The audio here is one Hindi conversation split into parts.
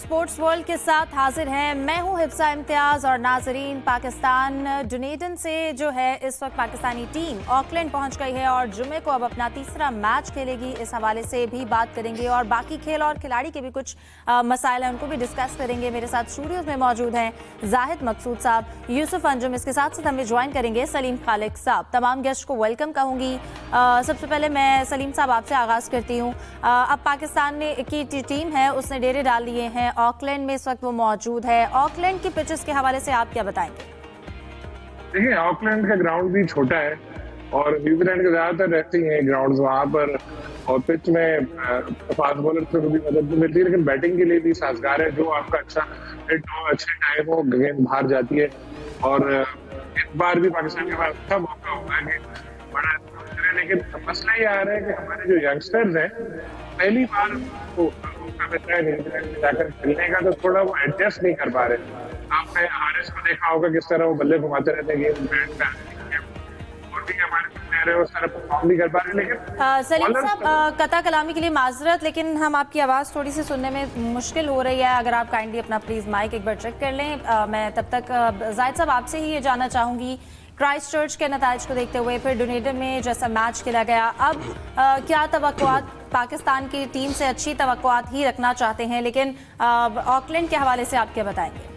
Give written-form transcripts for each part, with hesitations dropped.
स्पोर्ट्स वर्ल्ड के साथ हाजिर हैं। मैं हूं हिफ्सा इम्तियाज और नाजरीन, पाकिस्तान डुनेडन से जो है इस वक्त पाकिस्तानी टीम ऑकलैंड पहुंच गई है और जुमे को अब अपना तीसरा मैच खेलेगी। इस हवाले से भी बात करेंगे और बाकी खेल और खिलाड़ी के भी कुछ मसाइल हैं, उनको भी डिस्कस करेंगे। मेरे साथ स्टूडियोज में मौजूद हैं जाहिद मकसूद साहब, यूसुफ अंजुम, इसके साथ साथ हमें ज्वाइन करेंगे सलीम खालिक साहब। तमाम गेस्ट को वेलकम कहूँगी। सबसे पहले मैं सलीम साहब आपसे आगाज़ करती हूँ। अब पाकिस्तान की टीम है उसने डेरे डाल लिए हैं ऑकलैंड में, इस वक्त वो मौजूद है। ऑकलैंड की पिचेस के हवाले से आप क्या बताएंगे? देखिए, ऑकलैंड का ग्राउंड भी छोटा है और न्यूजीलैंड के ज्यादातर रहते हैं ग्राउंड्स वहां पर, और पिच में फास्ट बॉलर से भी मदद मिलती है, लेकिन बैटिंग के लिए भी साजगार है। जो आपका अच्छा हिट हो, अच्छे टाइम हो, गेंद बाहर जाती है। और इस बार भी पाकिस्तान के पास अच्छा मौका होगा कि बड़ा करे, लेकिन मसला ये आ रहा है कि हमारे जो यंगस्टर्स हैं पहली बार मौका मिलता है न्यूजीलैंड में जाकर खेलने का, तो थोड़ा वो एडजस्ट नहीं कर पा रहे। आपने हारिस को देखा होगा किस तरह वो बल्ले घुमाते रहते हैं, गेंद बैट पे और भी हमारे प्लेयर है उस तरह परफॉर्म नहीं कर पा रहे। लेकिन सलीम साहब, कता कलामी के लिए माजरत, लेकिन हम आपकी आवाज़ थोड़ी सी सुनने में मुश्किल हो रही है। अगर आप काइंडली अपना प्लीज़ माइक एक बार चेक कर लें। मैं तब तक जाहिद साहब आपसे ही ये जानना चाहूँगी, क्राइस्ट चर्च के नताइज को देखते हुए फिर डुनेडन में जैसा मैच खेला गया, अब क्या तवक्कुआत पाकिस्तान की टीम से अच्छी तवक्कुआत ही रखना चाहते हैं, लेकिन ऑकलैंड के हवाले से आप क्या बताएंगे?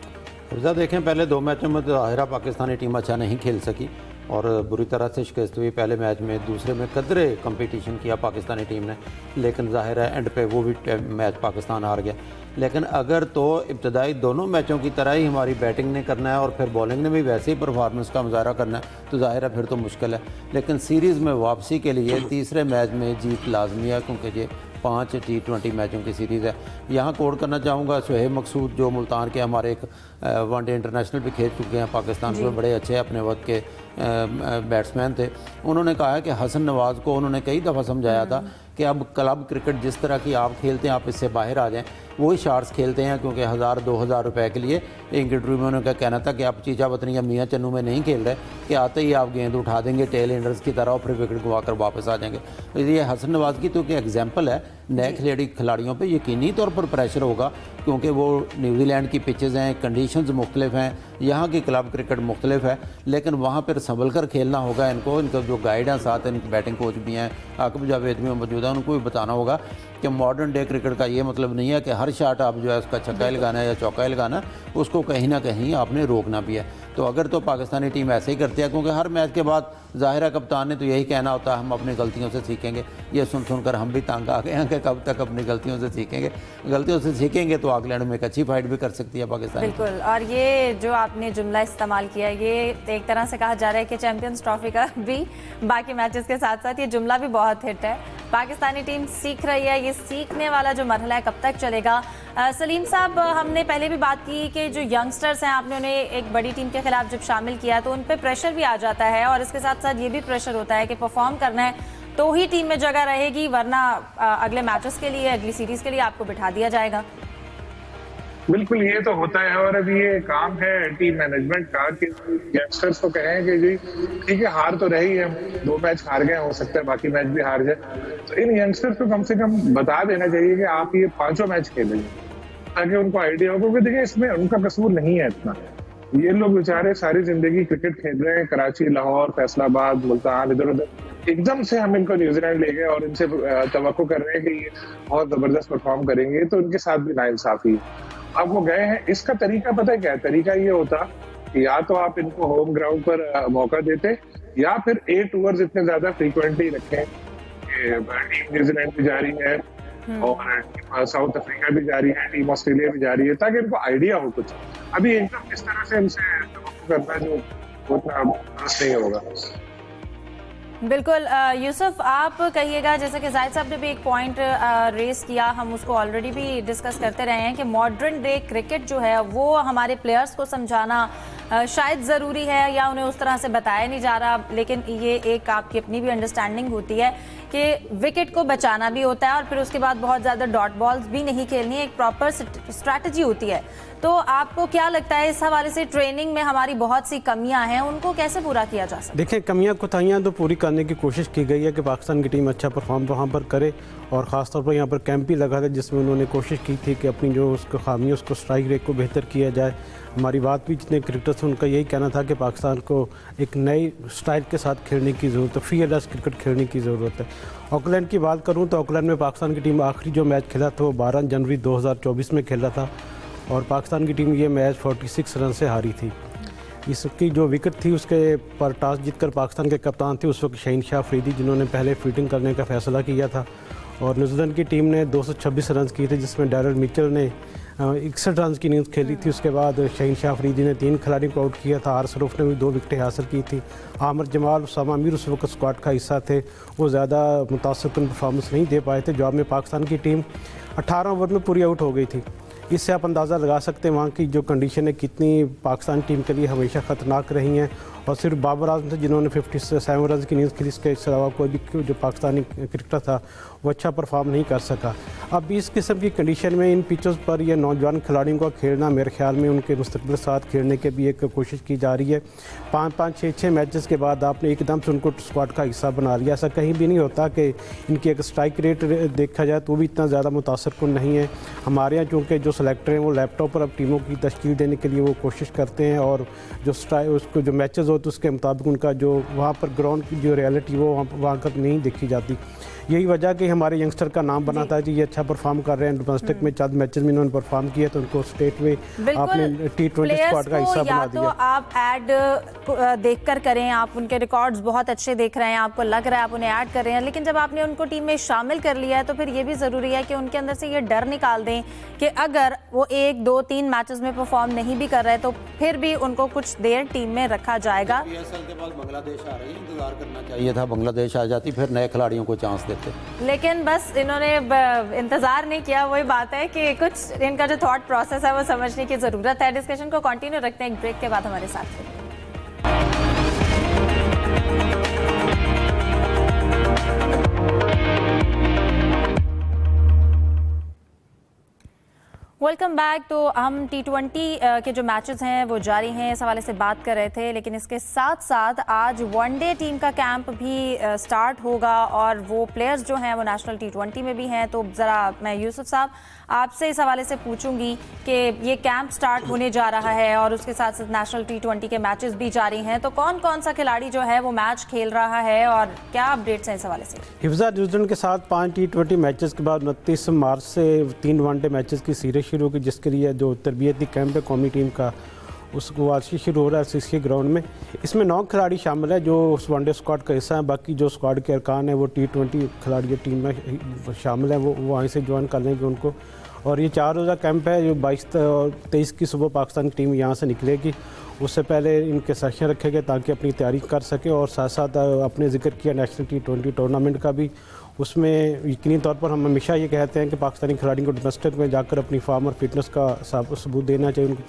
फिजा देखें, पहले दो मैचों में तो ज़ाहिर पाकिस्तानी टीम अच्छा नहीं खेल सकी और बुरी तरह से शिकस्त हुई पहले मैच में। दूसरे में कदरे कंपटीशन किया पाकिस्तानी टीम ने, लेकिन ज़ाहिर है एंड पे वो भी मैच पाकिस्तान हार गया। लेकिन अगर तो इब्तदाई दोनों मैचों की तरह ही हमारी बैटिंग ने करना है और फिर बॉलिंग ने भी वैसे ही परफॉर्मेंस का मुजाहरा करना है, तो ज़ाहिर है फिर तो मुश्किल है। लेकिन सीरीज़ में वापसी के लिए तीसरे मैच में जीत लाजमी है, क्योंकि ये 5 T20 मैचों की सीरीज़ है। यहाँ कोड करना चाहूँगा शोएब मकसूद, जो मुल्तान के हमारे एक वनडे इंटरनेशनल भी खेल चुके हैं, पाकिस्तान में बड़े अच्छे अपने वक्त के बैट्समैन थे। उन्होंने कहा है कि हसन नवाज़ को उन्होंने कई दफ़ा समझाया था कि अब क्लब क्रिकेट जिस तरह की आप खेलते हैं आप इससे बाहर आ जाएं। वही शार्ट्स खेलते हैं, क्योंकि 1000-2000 रुपए के लिए एक इंटरव्यू में उन्होंने कहना था कि आप चीचा वतनी या मियाँ चन्नू में नहीं खेल रहे कि आते ही आप गेंद उठा देंगे टेल एंडर्स की तरह और फिर विकेट गवा कर वापस आ जाएंगे। तो ये हसन नवाज़ की तो एक एग्जाम्पल है। नए खिलाड़ियों पर यकीनी तौर पर प्रेशर होगा, क्योंकि वो न्यूजीलैंड की पिचेज़ हैं, कंडीशंस मुख्तलिफ हैं, यहाँ की क्लब क्रिकेट मुख्तलिफ है, लेकिन वहाँ पर संभल कर खेलना होगा इनको। इनका जो गाइड हैं साथ इनके बैटिंग कोच भी हैं, आकिब जावेद भी मौजूद है, उनको भी बताना होगा कि मॉडर्न डे क्रिकेट का ये मतलब नहीं है कि हर शॉट आप जो है उसका छक्का ही लगाना है या चौका ही लगाना, उसको कहीं ना कहीं आपने रोकना भी है। तो अगर तो पाकिस्तानी टीम ऐसे ही करती है, क्योंकि हर मैच के बाद ज़ाहिर कप्तान ने तो यही कहना होता है हम अपनी गलतियों से सीखेंगे। ये सुनकर हम भी तंग आ गए हैं कि कब तक अपनी गलतियों से सीखेंगे। गलतियों से सीखेंगे तो ऑकलैंड में एक अच्छी फाइट भी कर सकती है पाकिस्तान। बिल्कुल, और ये जो आपने जुमला इस्तेमाल किया, ये एक तरह से कहा जा रहा है कि चैंपियंस ट्रॉफी का भी बाकी मैचेस के साथ साथ ये जुमला भी बहुत हिट है। पाकिस्तानी टीम सीख रही है, ये सीखने वाला जो मरहला है कब तक चलेगा? सलीम साहब, हमने पहले भी बात की कि जो यंगस्टर्स हैं आपने उन्हें एक बड़ी टीम के खिलाफ जब शामिल किया तो उन पर प्रेशर भी आ जाता है, और इसके साथ साथ ये भी प्रेशर होता है कि परफॉर्म करना है तो ही टीम में जगह रहेगी, वरना अगले मैचेस के लिए, अगली सीरीज के लिए आपको बिठा दिया जाएगा। बिल्कुल, ये तो होता है। और अभी ये काम है टीम मैनेजमेंट का कि यंगस्टर्स को कहें कि जी ठीक है, हार तो रही है, 2 मैच हार गए, हो सकता है बाकी मैच भी हार जाए, तो इन यंगस्टर्स को कम से कम बता देना चाहिए कि आप ये 5 मैच खेलेंगे, ताकि उनको आइडिया हो। क्योंकि देखिए, इसमें उनका कसूर नहीं है इतना। ये लोग बेचारे सारी जिंदगी क्रिकेट खेल रहे हैं, कराची, लाहौर, फैसलाबाद, मुल्तान, इधर उधर। एकदम से हम इनको न्यूजीलैंड ले गए और इनसे तवक्को कर रहे हैं कि ये बहुत जबरदस्त परफॉर्म करेंगे, तो उनके साथ भी नाइंसाफी है। अब वो गए हैं, इसका तरीका पता है क्या है? तरीका ये होता कि या तो आप इनको होम ग्राउंड पर मौका देते, या फिर 8 ओवर्स इतने ज्यादा फ्रीक्वेंटली रखें। टीम न्यूजीलैंड भी जा रही है और साउथ अफ्रीका भी जा रही है, टीम ऑस्ट्रेलिया भी जा रही है, ताकि इनको आइडिया हो कुछ। अभी एकदम इस तरह से इनसे करना जो उतना नहीं होगा। बिल्कुल, यूसुफ आप कहिएगा, जैसे कि जाहिद साहब ने भी एक पॉइंट रेस किया, हम उसको ऑलरेडी भी डिस्कस करते रहे हैं कि मॉडर्न डे क्रिकेट जो है वो हमारे प्लेयर्स को समझाना शायद ज़रूरी है, या उन्हें उस तरह से बताया नहीं जा रहा, लेकिन ये एक आपकी अपनी भी अंडरस्टैंडिंग होती है कि विकेट को बचाना भी होता है और फिर उसके बाद बहुत ज़्यादा डॉट बॉल्स भी नहीं खेलनी है, एक प्रॉपर स्ट्रैटेजी होती है। तो आपको क्या लगता है इस हवाले से ट्रेनिंग में हमारी बहुत सी कमियां हैं, उनको कैसे पूरा किया जा सकता है? देखिए, कमियां कोताहियां तो पूरी करने की कोशिश की गई है कि पाकिस्तान की टीम अच्छा परफॉर्म वहाँ पर करे, और ख़ासतौर पर यहाँ पर कैंप भी लगा था जिसमें उन्होंने कोशिश की थी कि अपनी जो उसको खामी है उसको स्ट्राइक रेट को बेहतर किया जाए। हमारी बात भी जितने क्रिकेटर्स उनका यही कहना था कि पाकिस्तान को एक नई स्टाइल के साथ खेलने की ज़रूरत है, फीयरलेस क्रिकेट खेलने की ज़रूरत है। ऑकलैंड की बात करूँ तो ऑकलैंड में पाकिस्तान की टीम आखिरी जो मैच खेला था वो 12 जनवरी 2024 में खेला था, और पाकिस्तान की टीम ये मैच 46 रन से हारी थी। इसकी जो विकेट थी उसके पर टॉस जीतकर पाकिस्तान के कप्तान थे उस वक्त शहीन शाह अफरीदी, जिन्होंने पहले फील्डिंग करने का फैसला किया था, और न्यूजीलैंड की टीम ने 226 रन किए थे जिसमें डैरल मिचेल ने 61 रन की इनिंग्स खेली थी। उसके बाद शहीन शाह अफरीदी ने 3 खिलाड़ियों को आउट किया था, आर सरूफ ने भी 2 विकेटें हासिल की थी। आमिर जमाल, उसामा मीर उस वक्त स्क्वाड का हिस्सा थे, वो ज़्यादा मुतासिर परफॉर्मेंस नहीं दे पाए थे। जवाब में पाकिस्तान की टीम 18 ओवर में पूरी आउट हो गई थी। इससे आप अंदाज़ा लगा सकते हैं वहाँ की जो कंडीशन है कितनी पाकिस्तान टीम के लिए हमेशा ख़तरनाक रही हैं, और सिर्फ बाबर आजम थे जिन्होंने 57 रन की इनिंग्स खेली, इसके अलावा कोई भी जो पाकिस्तानी क्रिकेटर था वो अच्छा परफॉर्म नहीं कर सका। अब इस किस्म की कंडीशन में इन पिचों पर ये नौजवान खिलाड़ियों का खेलना मेरे ख्याल में उनके मुस्तकबिल साथ खेलने के भी एक कोशिश की जा रही है। 5-5, 6-6 मैचेस के बाद आपने एकदम से उनको स्क्वाड का हिस्सा बना लिया। ऐसा कहीं भी नहीं होता कि इनकी एक स्ट्राइक रेट देखा जाए तो भी इतना ज़्यादा मुतासरकुन नहीं है। हमारे यहाँ चूँकि जो सेलेक्टर हैं वो लैपटॉप पर अब टीमों की तश्कील देने के लिए वो कोशिश करते हैं, और जो उसको जो मैचेस होते उसके मुताबिक उनका जो वहाँ पर ग्राउंड की जो रियलिटी वो वहाँ तक नहीं देखी जाती। यही वजह कि हमारे यंगस्टर का नाम बना था कि ये अच्छा परफॉर्म कर रहे हैं, डोमेस्टिक में चंद मैचेस में इन्होंने परफॉर्म किया तो उनको स्टेट में आपने T20 स्क्वाड का हिस्सा बना दिया। तो आप ऐड देखकर करें, आप उनके रिकॉर्ड्स बहुत अच्छे देख रहे हैं, आपको लग रहा है आप उन्हें ऐड कर रहे हैं, लेकिन जब आपने उनको टीम में शामिल कर लिया है तो फिर ये भी ज़रूरी है कि उनके अंदर से ये डर निकाल दें कि अगर वो 1, 2, 3 मैचेस में परफॉर्म नहीं भी कर रहे तो फिर भी उनको कुछ देर टीम में रखा जाएगा। PSL के बाद बांग्लादेश आ रही है, इंतजार करना चाहिए था, बांग्लादेश आ जाती फिर नए खिलाड़ियों को चांस देते, लेकिन बस इन्होंने इंतजार नहीं किया। वही बात है कि कुछ इनका जो थॉट प्रोसेस है वो समझने की जरूरत है। डिस्कशन को कंटिन्यू रखते हैं एक ब्रेक के बाद हमारे साथ। Welcome back. तो हम T20 के जो मैचेस हैं वो जारी हैं, इस हवाले से बात कर रहे थे, लेकिन इसके साथ साथ आज वनडे टीम का कैंप भी स्टार्ट होगा और वो प्लेयर्स जो हैं वो नेशनल T20 में भी हैं। तो ज़रा मैं यूसुफ साहब आपसे इस हवाले से पूछूंगी कि ये कैंप स्टार्ट होने जा रहा है और उसके साथ साथ नेशनल T20 के मैचेस भी जारी हैं, तो कौन कौन सा खिलाड़ी जो है वो मैच खेल रहा है और क्या अपडेट्स हैं इस हवाले से? हिफ्जा न्यूजीलैंड के साथ 5 T20 मैचेस के बाद 29 मार्च से 3 वनडे मैचेस की सीरीज शुरू की, जिसके लिए जो तरबियती कैंप है कौमी टीम का उसको आज से शुरू हो रहा है सीसी ग्राउंड में। इसमें 9 खिलाड़ी शामिल है जो उस वनडे स्क्वाड का हिस्सा है। बाकी जो स्क्वाड के अरकान है वो T20 खिलाड़ी टीम में शामिल है, वो वहीं से ज्वाइन कर लेंगे उनको। और ये 4 रोज़ा कैंप है जो 22 और 23 की सुबह पाकिस्तान की टीम यहाँ से निकलेगी। उससे पहले इनके सेशन रखे गए ताकि अपनी तैयारी कर सके, और साथ साथ अपने जिक्र किया नेशनल T20 टूर्नामेंट का भी। उसमें यकीनी तौर पर हम हमेशा ये कहते हैं कि पाकिस्तानी खिलाड़ियों को डोमेस्टिक में जाकर अपनी फॉर्म और फिटनेस का सबूत देना चाहिए, उनको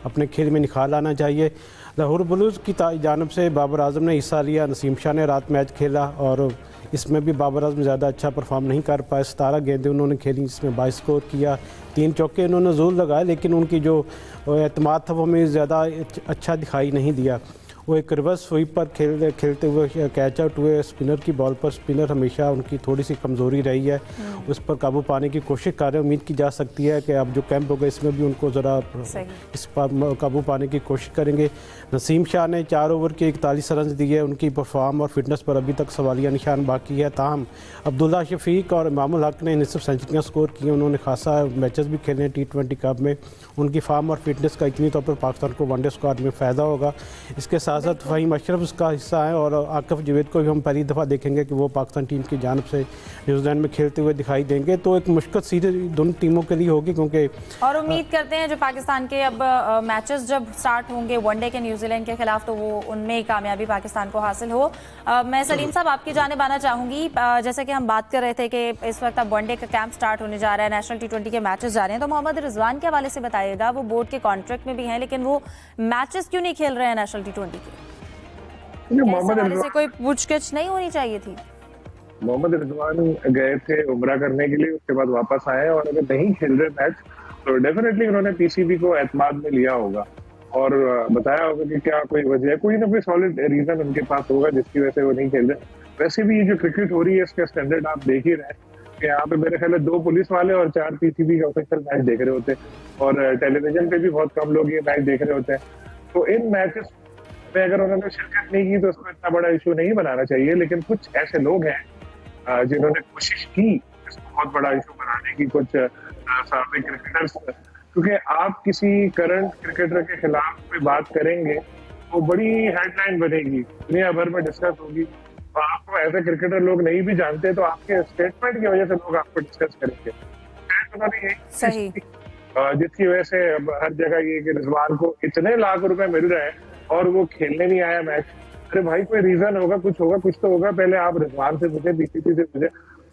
अपने खेल में निखार लाना चाहिए। लाहौर ब्लूज़ की जानिब से बाबर आजम ने हिस्सा लिया, नसीम शाह ने रात मैच खेला और इसमें भी बाबर आजम ज़्यादा अच्छा परफॉर्म नहीं कर पाए। 17 गेंदें उन्होंने खेली जिसमें 22 स्कोर किया, 3 चौके उन्होंने ज़रूर लगाए, लेकिन उनकी जो एतमाद था वो हमें ज़्यादा अच्छा दिखाई नहीं दिया। वो एक रिवर्स स्वीप पर खेलते हुए कैच आउट हुए स्पिनर की बॉल पर। स्पिनर हमेशा उनकी थोड़ी सी कमज़ोरी रही है, उस पर काबू पाने की कोशिश कर रहे हैं। उम्मीद की जा सकती है कि अब जो कैंप होगा इसमें भी उनको ज़रा इस पर काबू पाने की कोशिश करेंगे। नसीम शाह ने 4 ओवर के 41 रन दिए, उनकी परफॉर्म और फिटनेस पर अभी तक सवालिया निशान बाकी है। ताहम अब्दुल्ला शफीक और इमामुल हक ने निसफ सेंचुरियाँ स्कोर की, उन्होंने खासा मैचेस भी खेले हैं T20 कप में। उनकी फॉर्म और फिटनेस का इतनी तौर पर पाकिस्तान को वनडे स्क्वाड में फ़ायदा होगा। इसके साथ साथ फ़हीम अशरफ उसका हिस्सा है और आकिफ जवेद को भी हम पहली दफ़ा देखेंगे कि वो पाकिस्तान टीम की जानिब से न्यूजीलैंड में खेलते हुए दिखाई देंगे। तो एक मुश्किल सीरीज दोनों टीमों के लिए होगी, क्योंकि और उम्मीद करते हैं जो पाकिस्तान के अब मैचेस जब स्टार्ट होंगे वनडे के न्यूजीलैंड के खिलाफ तो वो उनमें ही कामयाबी पाकिस्तान को हासिल हो। मैं सलीम साहब आपकी जानिब आना चाहूँगी। जैसे कि हम बात कर रहे थे कि इस वक्त अब वनडे का कैंप स्टार्ट होने जा रहा है, नेशनल T20 के मैचेस जा रहे हैं, तो मोहम्मद रिजवान के हवाले से बताइएगा, वो बोर्ड के कॉन्ट्रैक्ट में भी हैं लेकिन वो मैचेस क्यों नहीं खेल रहे हैं नेशनल T20 के? मोहम्मद से कोई पूछगिछ नहीं होनी चाहिए थी? मोहम्मद रिजवान गए थे उम्रा करने के लिए, उसके बाद वापस आए, और अगर नहीं खेल रहे मैच तो डेफिनेटली उन्होंने पीसीबी को एतमाद में लिया होगा और बताया होगा कि क्या कोई वजह है, कोई ना कोई सॉलिड रीजन उनके पास होगा जिसकी वजह से वो नहीं खेल रहे। वैसे भी ये जो क्रिकेट हो रही है इसका स्टैंडर्ड आप देख ही रहे हैं कि यहाँ पे मेरे ख्याल 2 पुलिस वाले और 4 पीसीबी का ऑफिशियल मैच देख रहे होते हैं और टेलीविजन पे भी बहुत कम लोग ये मैच देख रहे होते हैं। तो इन मैचेस में अगर उन्होंने शिरकत नहीं की तो उसको इतना बड़ा इशू नहीं बनाना चाहिए, लेकिन कुछ ऐसे लोग हैं जिन्होंने कोशिश की इसको बहुत बड़ा इशू बनाने की, कुछ साबिक क्रिकेटर्स, क्योंकि आप किसी करंट क्रिकेटर के खिलाफ कोई बात करेंगे तो बड़ी हेडलाइन बनेगी, दुनिया भर में डिस्कस होगी। तो आपको ऐसे क्रिकेटर लोग नहीं भी जानते तो आपके स्टेटमेंट की वजह से लोग आपको डिस्कस करेंगे। उन्होंने यही सही। जिसकी वजह से अब हर जगह ये कि रिजवान को इतने लाख रुपए मिल रहे हैं और वो खेलने नहीं आया मैच। अरे भाई कोई रीजन होगा, कुछ तो होगा। पहले आप रिजवान से पूछे, पीसीबी से पूछे,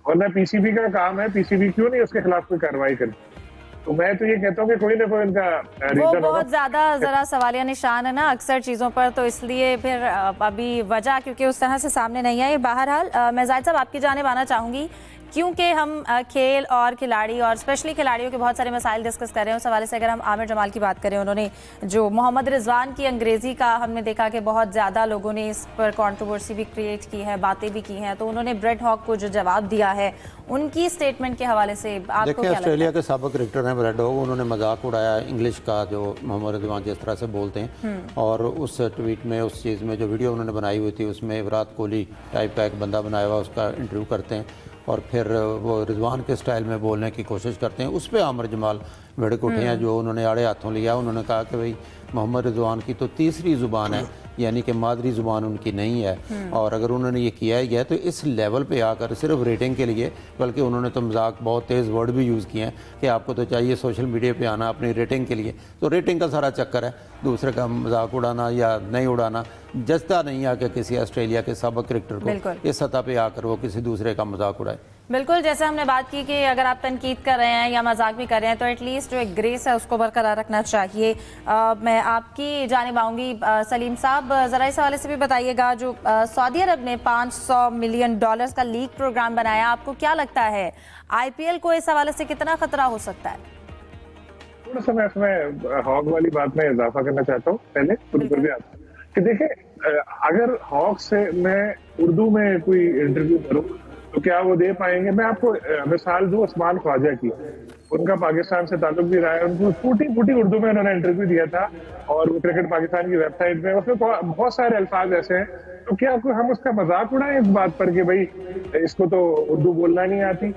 वरना पीसीबी का काम है, पीसीबी क्यों नहीं उसके खिलाफ कोई कार्रवाई करती। तो मैं तो ये कहता हूँ कि कोई ना कोई इनका रीजन वो होगा। बहुत ज्यादा जरा सवालिया निशान है ना अक्सर चीजों पर, तो इसलिए फिर अभी वजह क्योंकि उस तरह से सामने नहीं आई। बहरहाल मैं जाहिद साहब आपकी जानिब आना चाहूंगी, क्योंकि हम खेल और खिलाड़ी और स्पेशली खिलाड़ियों के बहुत सारे मसाइल डिस्कस कर रहे हैं। उस हवाले से अगर हम आमिर जमाल की बात करें, उन्होंने जो मोहम्मद रिजवान की अंग्रेज़ी का हमने देखा कि बहुत ज़्यादा लोगों ने इस पर कंट्रोवर्सी भी क्रिएट की है, बातें भी की हैं। तो उन्होंने ब्रेड हॉक को जो जवाब दिया है उनकी स्टेटमेंट के हवाले से आपको देखिए, क्या ऑस्ट्रेलिया लगता है? के साबिक क्रिकेटर हैं ब्रेड हॉक, उन्होंने मजाक उड़ाया इंग्लिश का, जो मोहम्मद रिजवान जिस तरह से बोलते हैं, और उस ट्वीट में, उस चीज़ में जो वीडियो उन्होंने बनाई हुई थी उसमें विराट कोहली टाइप का एक बंदा बनाया हुआ उसका इंटरव्यू करते हैं और फिर वो रिजवान के स्टाइल में बोलने की कोशिश करते हैं। उस पर आमिर जमाल भड़क उठे हैं, जो उन्होंने आड़े हाथों लिया। उन्होंने कहा कि भाई मोहम्मद रिजवान की तो तीसरी ज़ुबान है, यानी कि मादरी ज़ुबान उनकी नहीं है, और अगर उन्होंने ये किया ही है तो इस लेवल पे आकर सिर्फ रेटिंग के लिए, बल्कि उन्होंने तो मजाक बहुत तेज़ वर्ड भी यूज़ किए हैं कि आपको तो चाहिए सोशल मीडिया पे आना अपनी रेटिंग के लिए। तो रेटिंग का सारा चक्कर है, दूसरे का मजाक उड़ाना या नहीं उड़ाना जचता नहीं है कि किसी ऑस्ट्रेलिया के साबिक क्रिकेटर को इस सतह पर आकर वो किसी दूसरे का मजाक उड़ाए। बिल्कुल, जैसे हमने बात की कि अगर आप तनकीद कर रहे हैं या मजाक भी कर रहे हैं तो एटलीस्ट जो एक ग्रेस है उसको बरकरार रखना चाहिए। मैं आपकी जानिब आऊँगी सलीम साहब, ज़रा इस हवाले से भी बताइएगा, जो सऊदी अरब ने $500 मिलियन का लीग प्रोग्राम बनाया, आपको क्या लगता है IPL को इस हवाले से कितना खतरा हो सकता है? थोड़ा सा मैं इसमें हॉक वाली बात में इजाफा करना चाहता हूँ पहले भी आता कि देखिए, अगर हॉक से मैं उर्दू में कोई इंटरव्यू करूँ तो क्या वो दे पाएंगे? मैं आपको मिसाल दूं उस्मान ख्वाजा की, उनका पाकिस्तान से ताल्लुक भी रहा है, उनको फूटी उर्दू में उन्होंने इंटरव्यू दिया था और वो क्रिकेट पाकिस्तान की वेबसाइट में, उसमें बहुत सारे अल्फाज ऐसे हैं। तो क्या हम उसका मजाक उड़ाएं इस बात पर कि भाई इसको तो उर्दू बोलना नहीं आती?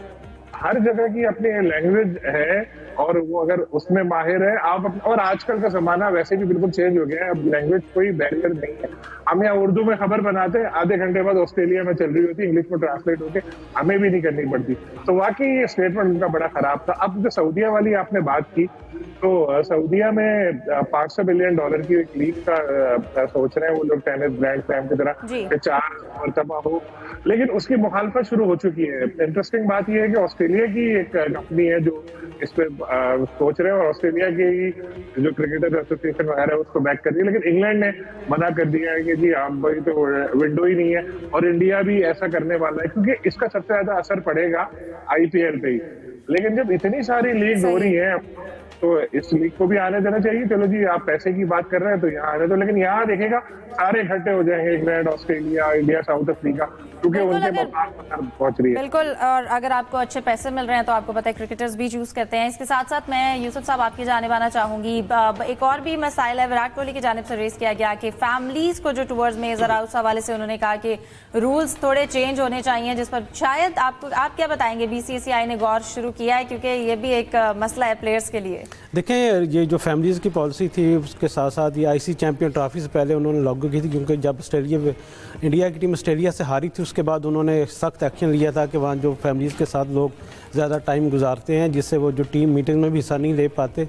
हर जगह की अपनी लैंग्वेज है और वो अगर उसमें माहिर है आप, और आजकल का जमाना वैसे भी बिल्कुल चेंज हो गया है, अब लैंग्वेज कोई बैरियर नहीं है। हम यहाँ उर्दू में खबर बनाते हैं, आधे घंटे बाद ऑस्ट्रेलिया में चल रही होती है, इंग्लिश में ट्रांसलेट होके हमें भी नहीं करनी पड़ती। तो वाकई ये स्टेटमेंट उनका बड़ा खराब था। अब जो सऊदीया वाली आपने बात की, तो सऊदीया में $500 मिलियन की एक लीग का सोच रहे हैं वो लोग, टेनिस ग्रैंड स्लैम की तरह 4 मरतबा हो, लेकिन उसकी मुखालफत शुरू हो चुकी है। इंटरेस्टिंग बात यह है कि ऑस्ट्रेलिया की एक कंपनी है जो इस पे सोच रहे हैं और ऑस्ट्रेलिया की जो क्रिकेटर एसोसिएशन वगैरह है उसको बैक कर रही है, लेकिन इंग्लैंड ने मना कर दिया है कि जी आप भाई तो विंडो ही नहीं है, और इंडिया भी ऐसा करने वाला है क्योंकि इसका सबसे ज्यादा असर पड़ेगा IPL पे ही। लेकिन जब इतनी सारी लीग हो रही है तो इस लीग को भी आने देना चाहिए। चलो जी आप पैसे की बात कर रहे हैं तो यहाँ आने दो, लेकिन यहाँ देखेगा सारे इकट्ठे हो जाएंगे, England, Australia, India, south Africa, क्योंकि उनके मकान पर पहुंच रही है। बिल्कुल, और अगर आपको अच्छे पैसे मिल रहे हैं तो आपको पता है क्रिकेटर्स भी चूज करते हैं। इसके साथ साथ मैं यूसुफ साहब आपकी जानिब आना चाहूंगी, एक और भी मसाइल है विराट कोहली की जानिब से रेस किया गया कि फैमिलीज को जो टूवर्ड्स में, जरा उस हवाले से उन्होंने कहा कि रूल्स थोड़े चेंज होने चाहिए, जिस पर शायद आप क्या बताएंगे, BCCI ने गौर शुरू किया है, क्योंकि ये भी एक मसला है प्लेयर्स के लिए। देखें, ये जो फैमिलीज़ की पॉलिसी थी उसके साथ साथ ये IC चैम्पियन ट्रॉफी से पहले उन्होंने लागू की थी, क्योंकि जब इंडिया की टीम ऑस्ट्रेलिया से हारी थी उसके बाद उन्होंने सख्त एक्शन लिया था कि वहाँ जो फैमिलीज़ के साथ लोग ज़्यादा टाइम गुजारते हैं जिससे वो जो टीम मीटिंग में भी हिस्सा नहीं ले पाते।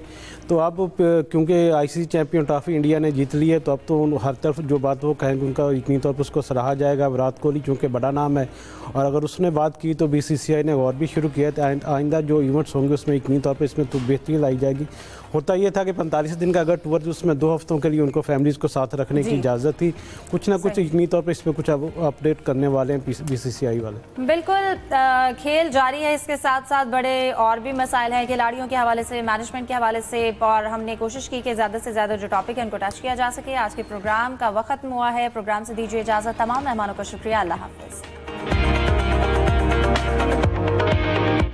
तो अब क्योंकि ICC चैम्पियन ट्रॉफी इंडिया ने जीत ली है तो अब तो हर तरफ जो बात वो कहेंगे उनका यकीनी तौर पर उसको सराहा जाएगा। विराट कोहली चूँकि बड़ा नाम है और अगर उसने बात की तो BCCI ने और भी शुरू किया है, आइंदा जो इवेंट्स होंगे उसमें यकीनी तौर पर इसमें तो बेहतरी लाई जाएगी। होता ये था कि 45 दिन का अगर टूर थी उसमें 2 हफ्तों के लिए उनको फैमिलीज़ को साथ रखने की इजाज़त थी। कुछ ना कुछ यकीनी तौर पर इसमें कुछ अब अपडेट करने वाले हैं BCCI वाले। बिल्कुल, खेल जारी है, इसके साथ साथ बड़े और भी मसाइल हैं खिलाड़ियों के हवाले से, मैनेजमेंट के हवाले से, और हमने कोशिश की कि ज़्यादा से ज़्यादा जो टॉपिक है उनको टच किया जा सके। आज के प्रोग्राम का वक्त खत्म हुआ है, प्रोग्राम से दीजिए इजाज़त। तमाम मेहमानों का शुक्रिया, अल्लाह हाफिज़।